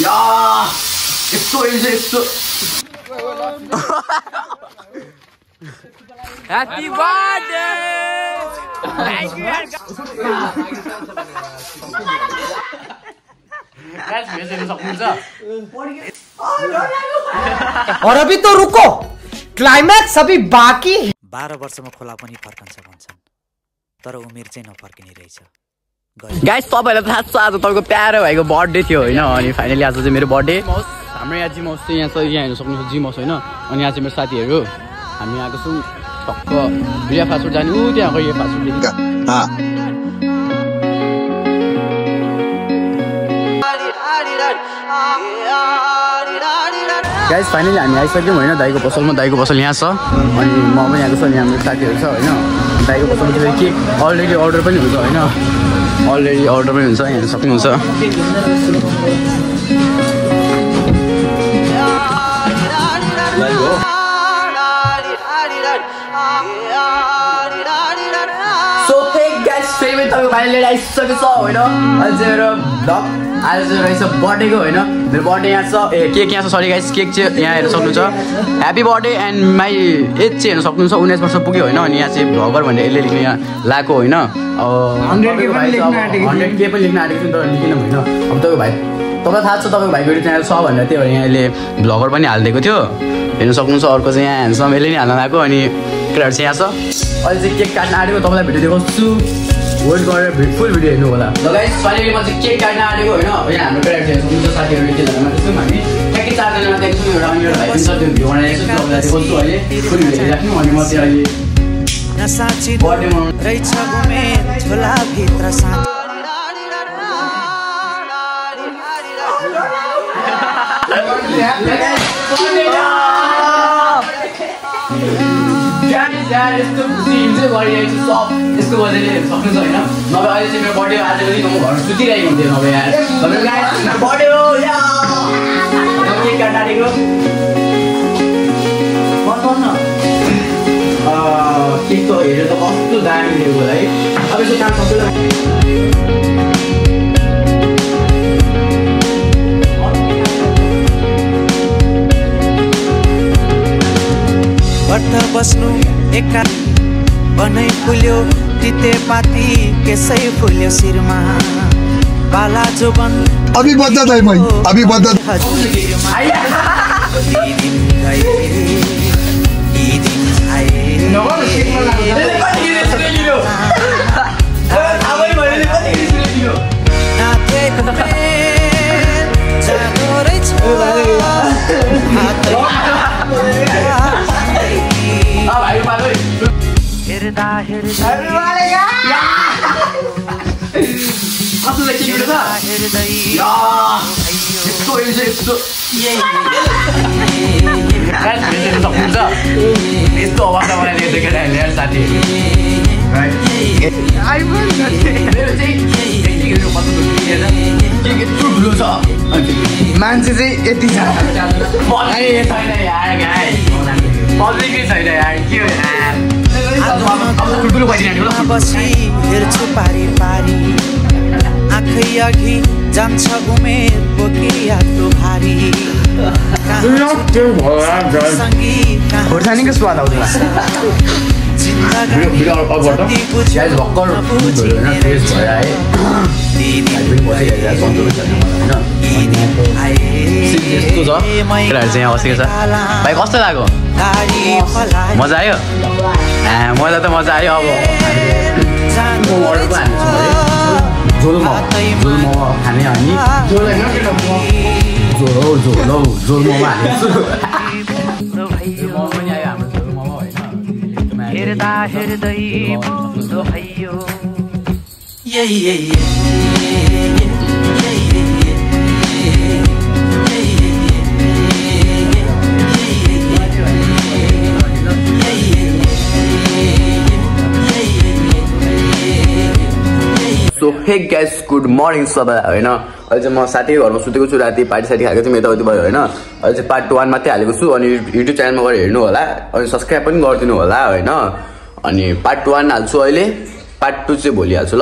या यस्तो यस्तो Happy birthday! Thank you. और अभी तो रुको, क्लाइमैक्स अभी बाकी है। 12 वर्षमा खोला पनि फर्कन्छ भन्छन्, तर उमेर चाहिँ नफर्किने रहेछ। गाइस तपाईहरुलाई थाहा छ आज तपाईको प्यारो भाइको बर्थडे थियो हैन अनि फाइनली आज चाहिँ मेरो बर्थडे हाम्रो यहाँ जिम हाउस यहाँ छ यहाँ हेर्न सक्नुहुन्छ जिम हाउस हैन अनि यहाँ चाहिँ मेरो साथीहरु हामी आएको छौं टक्क बिया फास्ट फुड जाने उ त्यहाँ गयो फास्ट फुड गाइस फाइनली हामी आइसक्यौं हैन दाइको पसल यहाँ छ अनि म पनि आएको छु अनि हाम्रो साथीहरु छ हैन दाइको पसलमा चाहिँ केक अलरेडी अर्डर पनि हुन्छ हैन अलरेडी अर्डर पनि हुन्छ यहाँ सक्नुहुन्छ सो हे गाइस फेरि तपाईको भाइले आइसकेको छ हैन आज मेरो ब्लग आज रहेछ बर्थडेको हैन मेरो बर्थडे यहाँ छ केक यहाँ छ सरी गाइस केक चाहिँ यहाँ हेर्न सक्नुहुन्छ happy birthday and my age चाहिँ हेर्न सक्नुहुन्छ 19 वर्ष पुग्यो हैन अनि यहाँ चाहिँ भ्लगर भनेर यसले लेख्ने यहाँ लाको हैन 100K पनि लेख्न आँटेको तर लेखिन हैन हैन अब तपाईको भाइ तपाईलाई थाहा छ तपाईको भाइको युट्युब च्यानल छ भनेर त्यही भएर यहाँ यसले भ्लगर पनि हालिदिएको थियो हेर्न सक्नुहुन्छ अर्को चाहिँ यहाँ ह्यान्डसम यसले नि हाल्न लागेको अनि केटाहरु चाहिँ यहाँ छ अहिले चाहिँ केक काट्न आँटेको तपाईलाई भिडियो देखाउँछु वेट गरेर फुल भिडियो हेर्नु होला ल गाइस फाइनली म चाहिँ केक काट्न आँटेको हैन यहाँ हाम्रो केटाहरु चाहिँ सक्नुहुन्छ साथीहरु के जना मान्छे हामी ठ्याक्कै 4 जना देख्छु एउटा अनि एउटा भाइ पनि छ त्यो भिडियो बनाइरहेको छु तपाईलाई देखाउँछु अहिले फुल भिडियो राख्नु अनि म चाहिँ अहिले नसाची बर्थडे मनाउनु रहेछ घुमे झोला भित्र साथ यस्तो खुसी इन्जोय गरिरहेको छु सब यस्तो बजेले हेर्न सक्नुहुन्छ हैन नभए अहिले चाहिँ मेरो बर्थडे आज पनि म घर सुतिरहेको हुन्थेँ नभए यार मेरो गाइस मेरो बर्थडे हो या केक काटेको बताउन केक त हेरेर त कस्तो दामी दिएको होला है अब यसो काम सक्दैन व्रत बस्नु एका बनै फुल्यो तितेपाती केसै फुल्यो शिरमा बाला जोबन अभी बता दे मैं अभी बता हेर्दा हेर्दै यस्तो अवस्था बनाइदिएको थियो केटाहरूले साथी मान्छे चाहिँ यति छ पब्लिकै छैन यार के हो यार बसी हेर्छु पारी पारी आँखै अघि जान्छ उमेर बोकियाको भारी खोर्सानीको स्वाद आउँछ भाइ कस्तो लाग्यो मजा आयो मलाई त मजा आयो अब झोल मोमो खाने हामी झोल मोमो हाल्छु हेर्दा हेर्दै भयो so hey guys good morning सबैलाई हैन अहिले चाहिँ म साथीको घरमा सुतेको छु राति पार्टी साथी खाएको चाहिँ यताउति भयो हैन अहिले चाहिँ पार्ट 1 मात्रै हालेको छु अनि युट्युब च्यानलमा गएर हेर्नु होला अनि सब्स्क्राइब पनि गरिदिनु होला हैन अनि पार्ट 1 हाल्छु अहिले पार्ट 2 चाहिँ भोलि हाल्छु ल।